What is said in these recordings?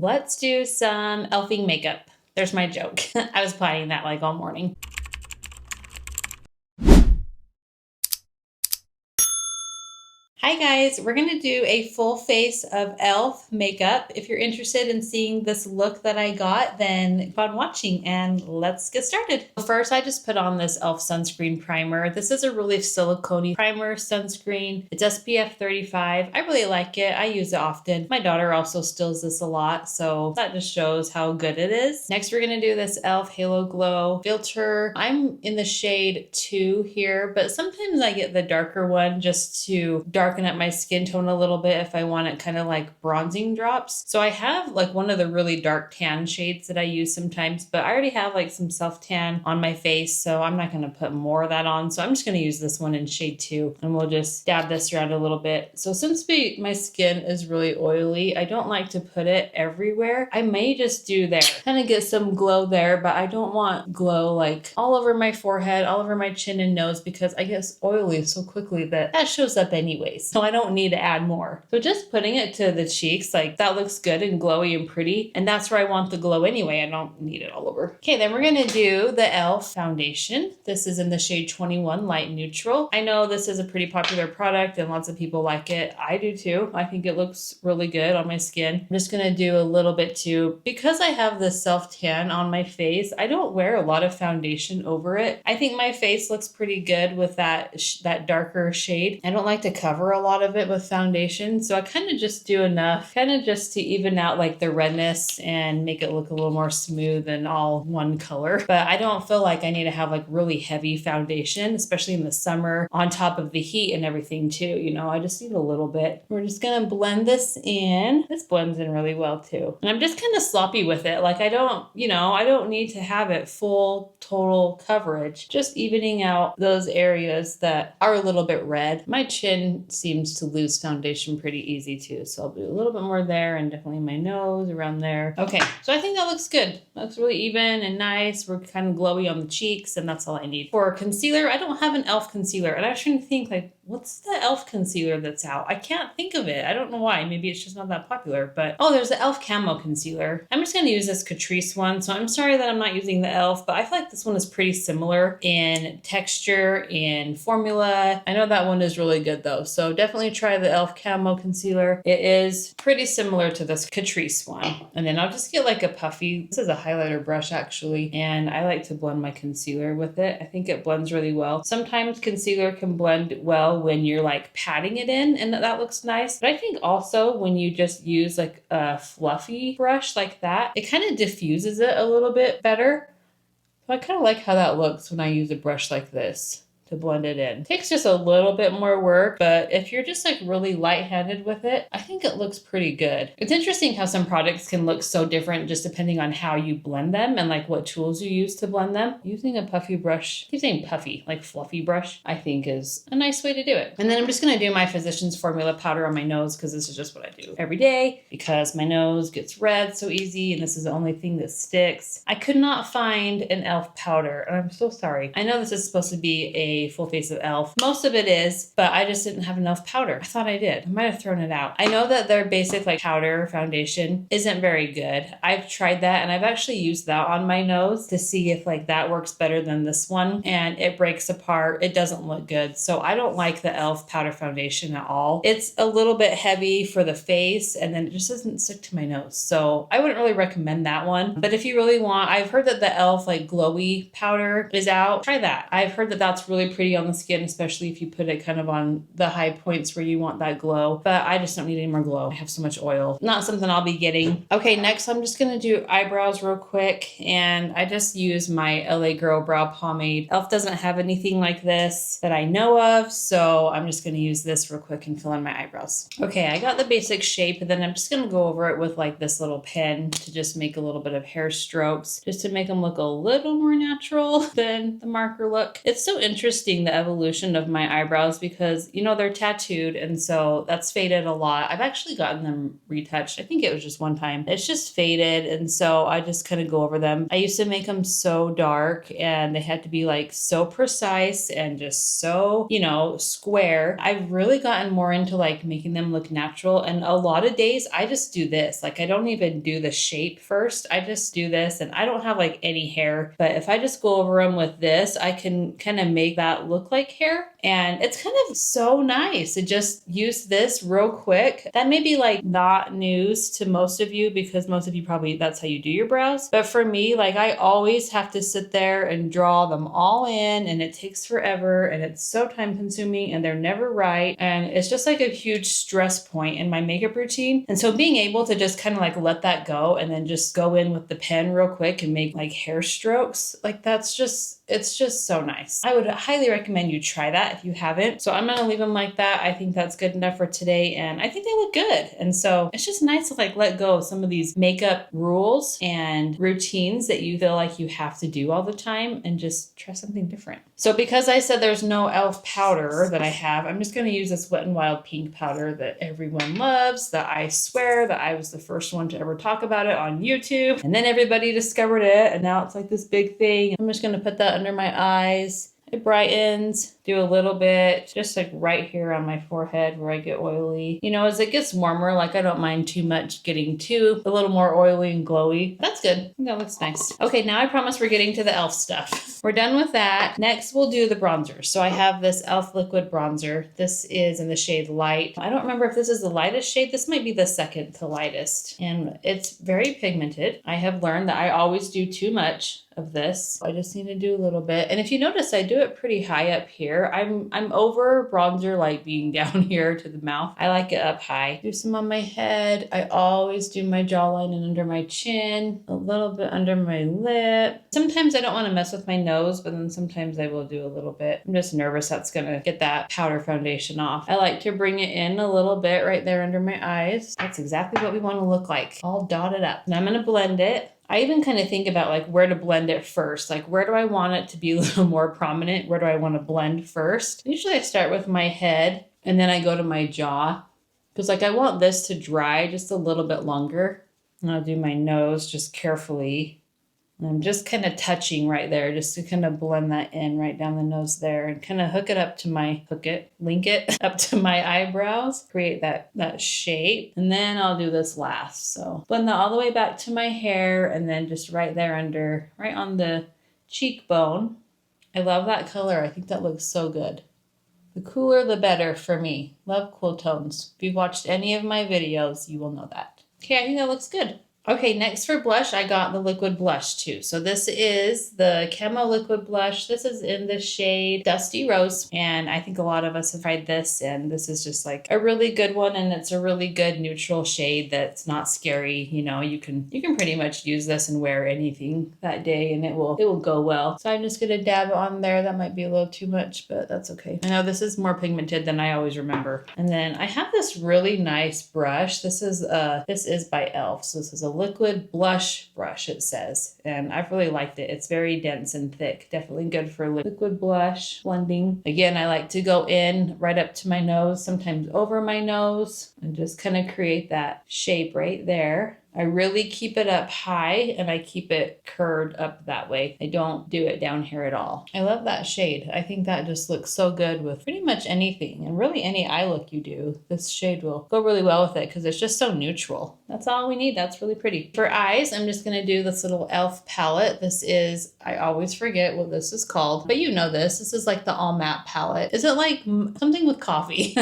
Let's do some elfing makeup. There's my joke. I was planning that like all morning. Hi guys, we're gonna do a full face of e.l.f. makeup. If you're interested in seeing this look that I got, then keep on watching and let's get started. First, I just put on this e.l.f. sunscreen primer. This is a really silicone primer sunscreen. It's SPF 35. I really like it. I use it often. My daughter also steals this a lot, so that just shows how good it is. Next, we're gonna do this e.l.f. Halo Glow filter. I'm in the shade 2 here, but sometimes I get the darker one just to darken up my skin tone a little bit if I want it kind of like bronzing drops. So I have like one of the really dark tan shades that I use sometimes, but I already have like some self tan on my face, so I'm not going to put more of that on. So I'm just going to use this one in shade 2 and we'll just dab this around a little bit. So since my skin is really oily, I don't like to put it everywhere. I may just do there, kind of get some glow there, but I don't want glow like all over my forehead, all over my chin and nose, because I get oily so quickly that shows up anyways. So I don't need to add more. So just putting it to the cheeks, like that looks good and glowy and pretty. And that's where I want the glow anyway. I don't need it all over. Okay, then we're gonna do the e.l.f. foundation. This is in the shade 21 Light Neutral. I know this is a pretty popular product and lots of people like it. I do too. I think it looks really good on my skin. I'm just gonna do a little bit too. Because I have this self tan on my face, I don't wear a lot of foundation over it. I think my face looks pretty good with that darker shade. I don't like to cover a lot of it with foundation, so I kind of just do enough, kind of just to even out like the redness and make it look a little more smooth and all one color. But I don't feel like I need to have like really heavy foundation, especially in the summer on top of the heat and everything too. You know, I just need a little bit. We're just gonna blend this in. This blends in really well too. And I'm just kind of sloppy with it. Like I don't need to have it full total coverage, just evening out those areas that are a little bit red. My chin seems to lose foundation pretty easy too, so I'll do a little bit more there and definitely my nose around there. Okay, so I think that looks good. That looks really even and nice. We're kind of glowy on the cheeks, and that's all I need. For concealer, I don't have an e.l.f. concealer, and I was trying to think like, what's the e.l.f. concealer that's out? I can't think of it. I don't know why. Maybe it's just not that popular, but oh, there's the e.l.f. Camo Concealer. I'm just gonna use this Catrice one, so I'm sorry that I'm not using the e.l.f., but I feel like this one is pretty similar in texture and formula. I know that one is really good though, so definitely try the e.l.f. Camo Concealer. It is pretty similar to this Catrice one. And then I'll just get like a puffy, this is a highlighter brush actually, and I like to blend my concealer with it. I think it blends really well. Sometimes concealer can blend well when you're like patting it in and that looks nice. But I think also when you just use like a fluffy brush like that, it kind of diffuses it a little bit better. So I kind of like how that looks when I use a brush like this to blend it in. It takes just a little bit more work, but if you're just like really light-handed with it, I think it looks pretty good. It's interesting how some products can look so different just depending on how you blend them and like what tools you use to blend them. Using a puffy brush, I keep saying puffy, like fluffy brush, I think is a nice way to do it. And then I'm just gonna do my Physicians Formula powder on my nose because this is just what I do every day because my nose gets red so easy and this is the only thing that sticks. I could not find an e.l.f. powder and I'm so sorry. I know this is supposed to be a full face of e.l.f. Most of it is, but I just didn't have enough powder. I thought I did. I might have thrown it out. I know that their basic like powder foundation isn't very good. I've tried that and I've actually used that on my nose to see if like that works better than this one, and it breaks apart. It doesn't look good. So I don't like the e.l.f. powder foundation at all. It's a little bit heavy for the face and then it just doesn't stick to my nose. So I wouldn't really recommend that one. But if you really want, I've heard that the e.l.f. like glowy powder is out. Try that. I've heard that that's really pretty on the skin, especially if you put it kind of on the high points where you want that glow. But I just don't need any more glow. I have so much oil. Not something I'll be getting. Okay, next I'm just gonna do eyebrows real quick, and I just use my LA Girl Brow Pomade. e.l.f. doesn't have anything like this that I know of, so I'm just gonna use this real quick and fill in my eyebrows. Okay, I got the basic shape, and then I'm just gonna go over it with like this little pen to just make a little bit of hair strokes, just to make them look a little more natural than the marker look. It's so interesting interesting, the evolution of my eyebrows, because, you know, they're tattooed. And so that's faded a lot. I've actually gotten them retouched. I think it was just one time. It's just faded. And so I just kind of go over them. I used to make them so dark and they had to be like so precise and just so, you know, square. I've really gotten more into like making them look natural. And a lot of days I just do this. Like I don't even do the shape first. I just do this, and I don't have like any hair, but if I just go over them with this, I can kind of make that look like hair. And it's kind of so nice to just use this real quick. That may be like not news to most of you, because most of you probably, that's how you do your brows. But for me, like I always have to sit there and draw them all in, and it takes forever, and it's so time consuming, and they're never right. And it's just like a huge stress point in my makeup routine. And so being able to just kind of like let that go and then just go in with the pen real quick and make like hair strokes, like that's just, it's just so nice. I would highly recommend you try that if you haven't. So I'm going to leave them like that. I think that's good enough for today, and I think they look good. And so it's just nice to like let go of some of these makeup rules and routines that you feel like you have to do all the time, and just try something different. So because I said there's no e.l.f. powder that I have, I'm just going to use this Wet n Wild pink powder that everyone loves, that I swear that I was the first one to ever talk about it on YouTube, and then everybody discovered it, and now it's like this big thing. I'm just going to put that under my eyes. It brightens. Do a little bit just like right here on my forehead where I get oily. You know, as it gets warmer, like I don't mind too much getting a little more oily and glowy. That's good. I think that looks nice. Okay, now I promise we're getting to the e.l.f. stuff. We're done with that. Next, we'll do the bronzer. So I have this e.l.f. liquid bronzer. This is in the shade Light. I don't remember if this is the lightest shade. This might be the second to lightest. And it's very pigmented. I have learned that I always do too much of this. I just need to do a little bit. And if you notice, I do it pretty high up here. I'm over bronzer like being down here to the mouth. I like it up high. Do some on my head. I always do my jawline and under my chin, a little bit under my lip. Sometimes I don't want to mess with my nose, but then sometimes I will do a little bit. I'm just nervous that's gonna get that powder foundation off. I like to bring it in a little bit right there under my eyes. That's exactly what we want to look like, all dotted up. And I'm gonna blend it. I even kind of think about like where to blend it first. Like where do I want it to be a little more prominent? Where do I want to blend first? Usually I start with my head and then I go to my jaw, because like I want this to dry just a little bit longer. And I'll do my nose just carefully. And I'm just kind of touching right there just to kind of blend that in right down the nose there, and kind of link it up to my eyebrows, create that shape. And then I'll do this last. So blend that all the way back to my hair, and then just right there under, right on the cheekbone. I love that color. I think that looks so good. The cooler, the better for me. Love cool tones. If you've watched any of my videos, you will know that. Okay, I think that looks good. Okay, next for blush, I got the liquid blush too. So this is the Camo liquid blush. This is in the shade Dusty Rose. And I think a lot of us have tried this, and this is just like a really good one. And it's a really good neutral shade that's not scary. You know, you can pretty much use this and wear anything that day, and it will go well. So I'm just gonna dab on there. That might be a little too much, but that's okay. I know this is more pigmented than I always remember. And then I have this really nice brush. This is by e.l.f. So this is a liquid blush brush, it says, and I've really liked it. It's very dense and thick, definitely good for liquid blush blending. Again, I like to go in right up to my nose, sometimes over my nose, and just kind of create that shape right there. I really keep it up high, and I keep it curved up that way. I don't do it down here at all. I love that shade. I think that just looks so good with pretty much anything, and really any eye look you do. This shade will go really well with it because it's just so neutral. That's all we need. That's really pretty. For eyes, I'm just going to do this little e.l.f. palette. This is, I always forget what this is called, but you know this. This is like the all matte palette. Is it like something with coffee?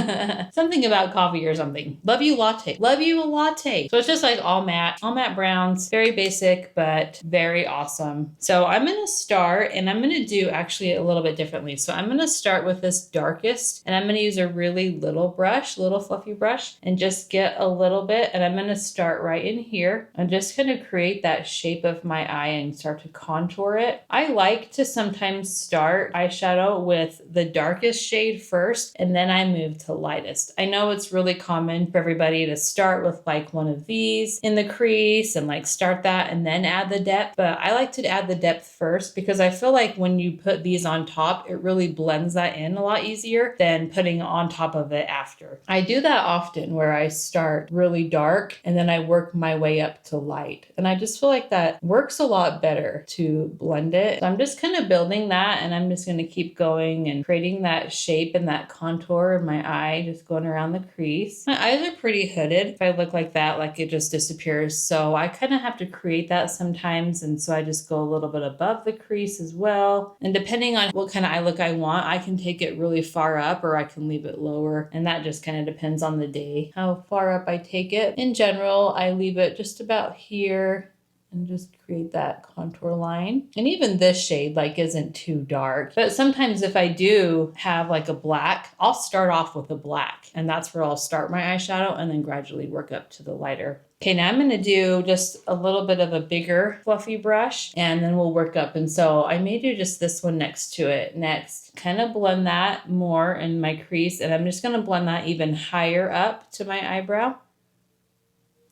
Something about coffee or something. Love you latte. Love you a latte. So it's just like all matte browns, very basic, but very awesome. So I'm going to start, and I'm going to do actually a little bit differently. So I'm going to start with this darkest, and I'm going to use a really little fluffy brush, and just get a little bit. And I'm going to start right in here and just kind of create that shape of my eye and start to contour it. I like to sometimes start eyeshadow with the darkest shade first, and then I move to lightest. I know it's really common for everybody to start with like one of these. In the crease and like start that and then add the depth. But I like to add the depth first because I feel like when you put these on top, it really blends that in a lot easier than putting on top of it after. I do that often where I start really dark and then I work my way up to light. And I just feel like that works a lot better to blend it. So I'm just kind of building that, and I'm just going to keep going and creating that shape and that contour in my eye, just going around the crease. My eyes are pretty hooded. If I look like that, like it just disappears. So I kind of have to create that sometimes. And so I just go a little bit above the crease as well. And depending on what kind of eye look I want, I can take it really far up or I can leave it lower. And that just kind of depends on the day, how far up I take it. In general, I leave it just about here and just create that contour line. And even this shade like isn't too dark, but sometimes if I do have like a black, I'll start off with a black, and that's where I'll start my eyeshadow and then gradually work up to the lighter. Okay, now I'm going to do just a little bit of a bigger fluffy brush and then we'll work up. And so I may do just this one next to it next. Kind of blend that more in my crease, and I'm just going to blend that even higher up to my eyebrow.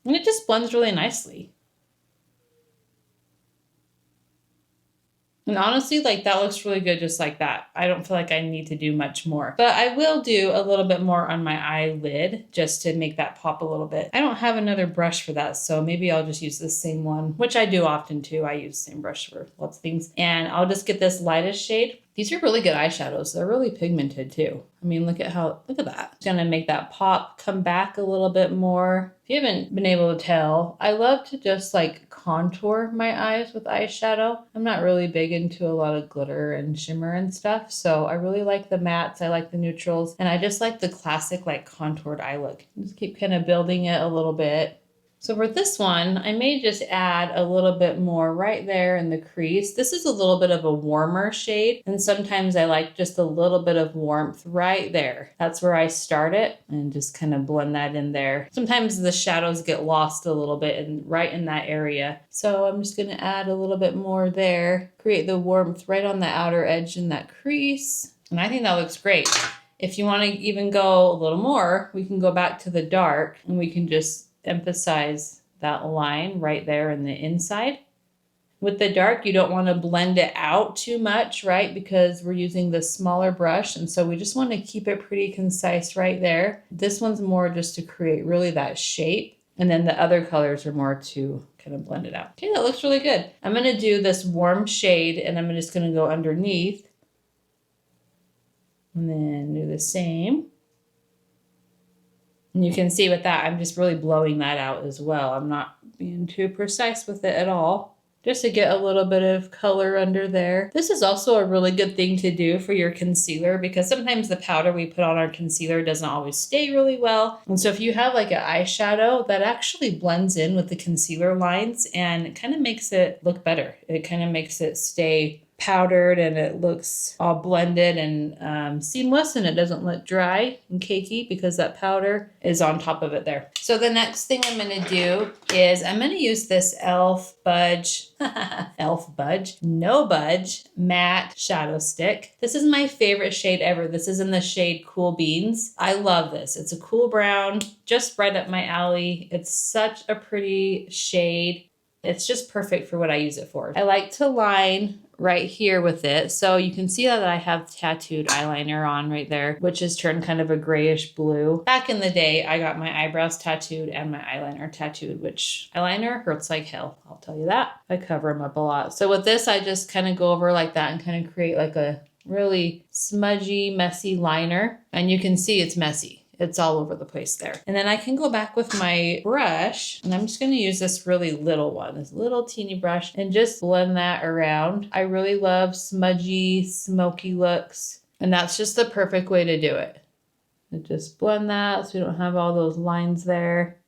And it just blends really nicely. And honestly, like that looks really good just like that. I don't feel like I need to do much more. But I will do a little bit more on my eyelid just to make that pop a little bit. I don't have another brush for that, so maybe I'll just use the same one, which I do often too. I use the same brush for lots of things. And I'll just get this lightest shade. These are really good eyeshadows. They're really pigmented too. I mean, look at that. It's gonna make that pop come back a little bit more. If you haven't been able to tell, I love to just like contour my eyes with eyeshadow. I'm not really big into a lot of glitter and shimmer and stuff. So I really like the mattes. I like the neutrals. And I just like the classic like contoured eye look. Just keep kind of building it a little bit. So for this one, I may just add a little bit more right there in the crease. This is a little bit of a warmer shade, and sometimes I like just a little bit of warmth right there. That's where I start it and just kind of blend that in there. Sometimes the shadows get lost a little bit right in that area. So I'm just going to add a little bit more there, create the warmth right on the outer edge in that crease. And I think that looks great. If you want to even go a little more, we can go back to the dark and we can just emphasize that line right there in the inside. With the dark, you don't want to blend it out too much, right? Because we're using the smaller brush. And so we just want to keep it pretty concise right there. This one's more just to create really that shape. And then the other colors are more to kind of blend it out. Okay, that looks really good. I'm going to do this warm shade and I'm just going to go underneath. And then do the same. And you can see with that, I'm just really blowing that out as well. I'm not being too precise with it at all, just to get a little bit of color under there. This is also a really good thing to do for your concealer because sometimes the powder we put on our concealer doesn't always stay really well. And so if you have like an eyeshadow, that actually blends in with the concealer lines and it kind of makes it look better. It kind of makes it stay powdered and it looks all blended and seamless, and it doesn't look dry and cakey because that powder is on top of it there. So the next thing I'm going to do is I'm going to use this E.L.F. Budge, E.L.F. Budge, No Budge matte shadow stick. This is my favorite shade ever. This is in the shade Cool Beans. I love this. It's a cool brown, just right up my alley. It's such a pretty shade. It's just perfect for what I use it for. I like to line right here with it. So you can see that I have tattooed eyeliner on right there, which has turned kind of a grayish blue. Back in the day, I got my eyebrows tattooed and my eyeliner tattooed, which eyeliner hurts like hell. I'll tell you that. I cover them up a lot. So with this, I just kind of go over like that and kind of create like a really smudgy, messy liner. And you can see it's messy. It's all over the place there. And then I can go back with my brush and I'm just going to use this really little one, this little teeny brush, and just blend that around. I really love smudgy, smoky looks. And that's just the perfect way to do it. And just blend that so we don't have all those lines there.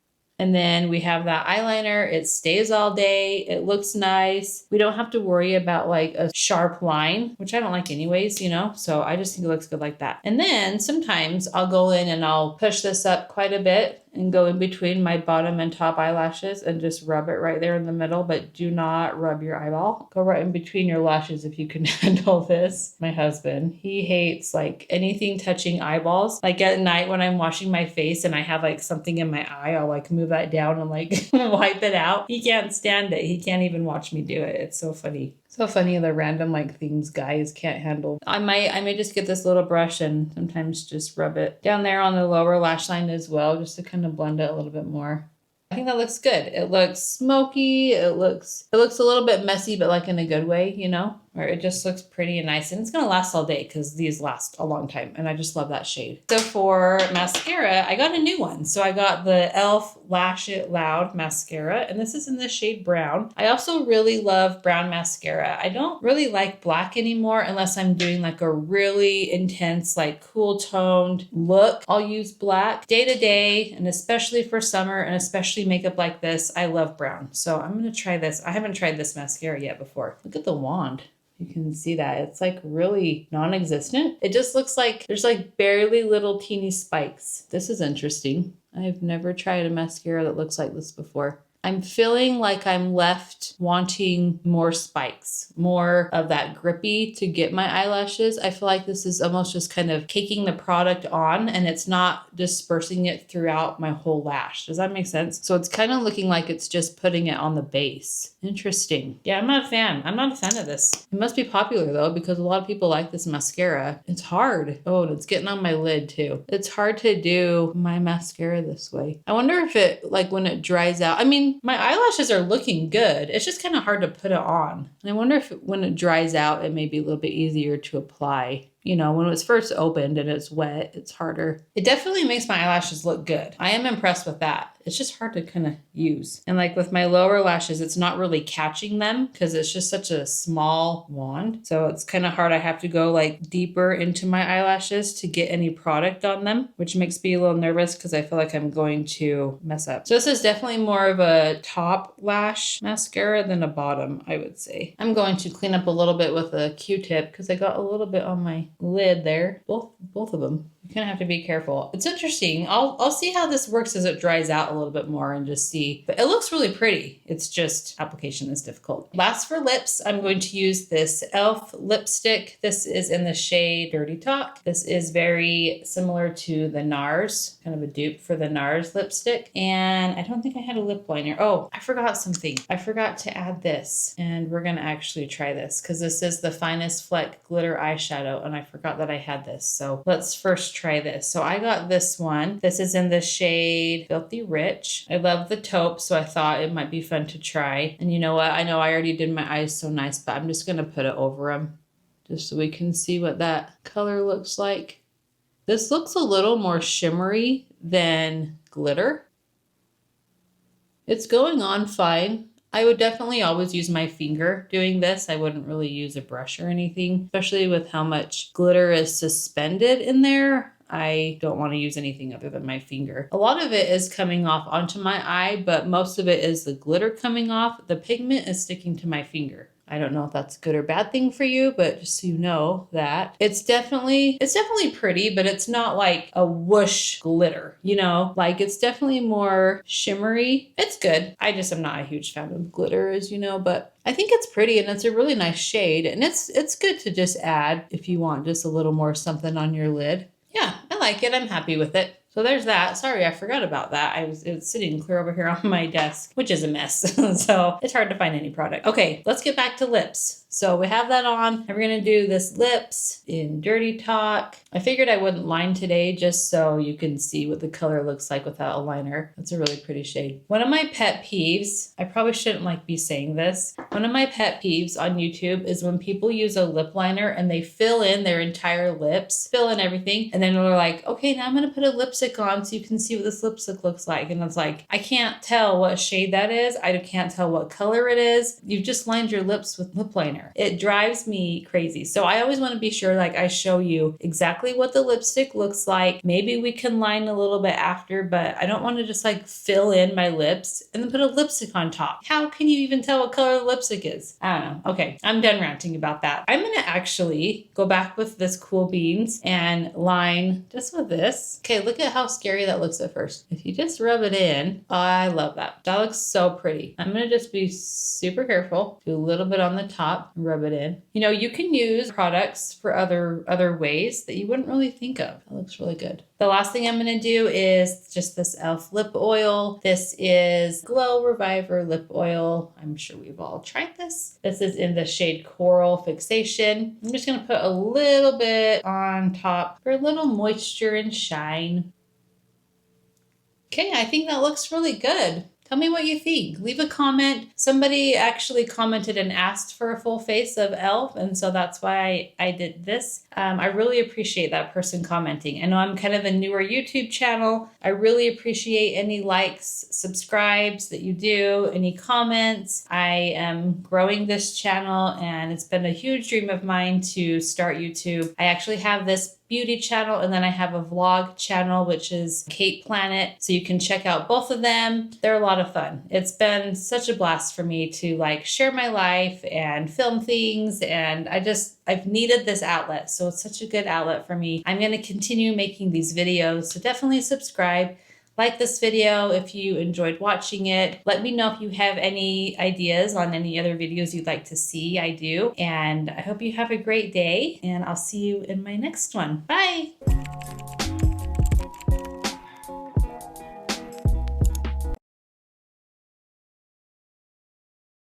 And then we have that eyeliner. It stays all day. It looks nice. We don't have to worry about like a sharp line, which I don't like anyways, you know? So I just think it looks good like that. And then sometimes I'll go in and I'll push this up quite a bit and go in between my bottom and top eyelashes and just rub it right there in the middle, but do not rub your eyeball. Go right in between your lashes if you can handle this. My husband, he hates like anything touching eyeballs. Like at night when I'm washing my face and I have like something in my eye, I'll like move that down and like wipe it out. He can't stand it. He can't even watch me do it. It's so funny. So funny the random like things guys can't handle. I may just get this little brush and sometimes just rub it down there on the lower lash line as well, just to kind of blend it a little bit more. I think that looks good. It looks smoky. It looks a little bit messy, but like in a good way, you know? Or it just looks pretty and nice. And it's going to last all day because these last a long time. And I just love that shade. So for mascara, I got a new one. So I got the E.L.F. Lash It Loud mascara. And this is in the shade brown. I also really love brown mascara. I don't really like black anymore unless I'm doing like a really intense, like cool toned look. I'll use black day to day. And especially for summer and especially makeup like this, I love brown. So I'm going to try this. I haven't tried this mascara yet before. Look at the wand. You can see that it's like really non-existent. It just looks like there's like barely little teeny spikes. This is interesting. I've never tried a mascara that looks like this before. I'm feeling like I'm left wanting more spikes, more of that grippy to get my eyelashes. I feel like this is almost just kind of caking the product on and it's not dispersing it throughout my whole lash. Does that make sense? So it's kind of looking like it's just putting it on the base. Interesting. Yeah, I'm not a fan. I'm not a fan of this. It must be popular though, because a lot of people like this mascara. It's hard. Oh, and it's getting on my lid too. It's hard to do my mascara this way. I wonder if it, like when it dries out, I mean, my eyelashes are looking good. It's just kind of hard to put it on. And I wonder if when it dries out, it may be a little bit easier to apply. You know, when it was first opened and it's wet, it's harder. It definitely makes my eyelashes look good. I am impressed with that. It's just hard to kind of use. And like with my lower lashes, it's not really catching them because it's just such a small wand. So it's kind of hard. I have to go like deeper into my eyelashes to get any product on them, which makes me a little nervous because I feel like I'm going to mess up. So this is definitely more of a top lash mascara than a bottom, I would say. I'm going to clean up a little bit with a Q-tip because I got a little bit on my lid there. Both of them. You kind of have to be careful. It's interesting. I'll see how this works as it dries out a little bit more and just see. But it looks really pretty. It's just application is difficult. Last for lips, I'm going to use this E.L.F. lipstick. This is in the shade Dirty Talk. This is very similar to the NARS, kind of a dupe for the NARS lipstick. And I don't think I had a lip liner. Oh, I forgot something. I forgot to add this. And we're going to actually try this because this is the Finest Fleck glitter eyeshadow. And I forgot that I had this. So let's first try this. So I got this one. This is in the shade Filthy Rich. I love the taupe, so I thought it might be fun to try. And you know what? I know I already did my eyes so nice, but I'm just going to put it over them just so we can see what that color looks like. This looks a little more shimmery than glitter. It's going on fine. I would definitely always use my finger doing this. I wouldn't really use a brush or anything, especially with how much glitter is suspended in there. I don't want to use anything other than my finger. A lot of it is coming off onto my eye, but most of it is the glitter coming off. The pigment is sticking to my finger. I don't know if that's a good or bad thing for you, but just so you know that it's definitely pretty, but it's not like a whoosh glitter, you know, like it's definitely more shimmery. It's good. I just am not a huge fan of glitter, as you know, but I think it's pretty and it's a really nice shade. And it's good to just add if you want just a little more something on your lid. Yeah, I like it. I'm happy with it. So there's that. Sorry, I forgot about that. It was sitting clear over here on my desk, which is a mess. So it's hard to find any product. Okay, let's get back to lips. So we have that on and we're going to do this lips in Dirty Talk. I figured I wouldn't line today just so you can see what the color looks like without a liner. That's a really pretty shade. One of my pet peeves, I probably shouldn't be saying this. One of my pet peeves on YouTube is when people use a lip liner and they fill in their entire lips, fill in everything. And then they're like, okay, now I'm going to put a lipstick on so you can see what this lipstick looks like. And it's like, I can't tell what shade that is. I can't tell what color it is. You've just lined your lips with lip liner. eyeliner. It drives me crazy. So I always want to be sure like I show you exactly what the lipstick looks like. Maybe we can line a little bit after, but I don't want to just like fill in my lips and then put a lipstick on top. How can you even tell what color the lipstick is? I don't know. Okay, I'm done ranting about that. I'm gonna actually go back with this Cool Beans and line just with this. Okay, look at how scary that looks at first. If you just rub it in, oh, I love that. That looks so pretty. I'm gonna just be super careful. Do a little bit on the top, rub it in. You know, you can use products for other ways that you wouldn't really think of. That looks really good. The last thing I'm going to do is just this e.l.f. lip oil. This is Glow Reviver lip oil. I'm sure we've all tried this. This is in the shade Coral Fixation. I'm just going to put a little bit on top for a little moisture and shine. Okay, I think that looks really good. Tell me what you think. Leave a comment. Somebody actually commented and asked for a full face of e.l.f. and so that's why I did this. I really appreciate that person commenting. I know I'm kind of a newer YouTube channel. I really appreciate any likes, subscribes that you do, any comments. I am growing this channel and it's been a huge dream of mine to start YouTube. I actually have this beauty channel and then I have a vlog channel which is Kate Planet, so you can check out both of them. They're a lot of fun. It's been such a blast for me to like share my life and film things, and I've needed this outlet, so it's such a good outlet for me. I'm going to continue making these videos, so definitely subscribe. Like this video if you enjoyed watching it. Let me know if you have any ideas on any other videos you'd like to see. I do. And I hope you have a great day, and I'll see you in my next one. Bye.